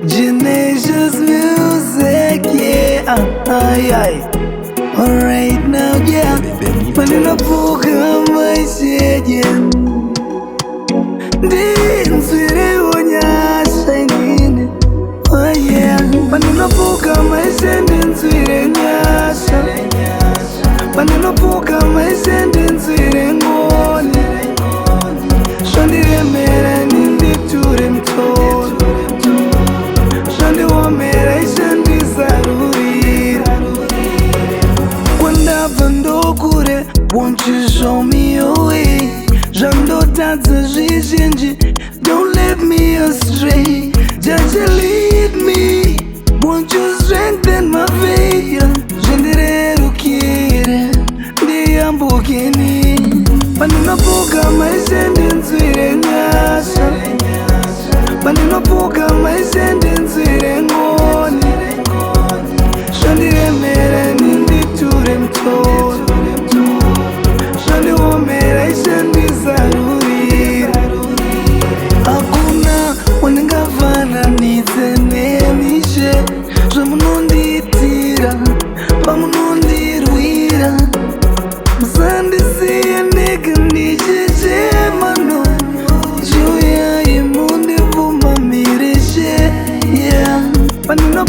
Genesis music, yeah. Alright now, yeah. Maneno puka maisha, Dinswire unyasha ingine, oh yeah. Maneno puka maisha, dinswire nyasha. Maneno puka maisha, dinswire ngone. Shondire mera nindi ture mtoro. Shondi wamera ishandi zarurira. Kwanda vando kure, won't you show me your way? Jando tadza zhizhinji, don't let me astray. Jaja lead me, won't you strengthen my faith? Jendere rukire, ndiyambukeni. Maneno puka maisha ndinswire nyasha. Maneno puka maisha ndinswire ngone. Shondire mera ninditure mtoro. Shondi womera ishandi zarurira. Hakuna wanengafananidze nemishe. Zvamunonditira, pamunondirwira. Musandisiye ndega ndichechemano. Juya imundivumamireshe, yeah. Panino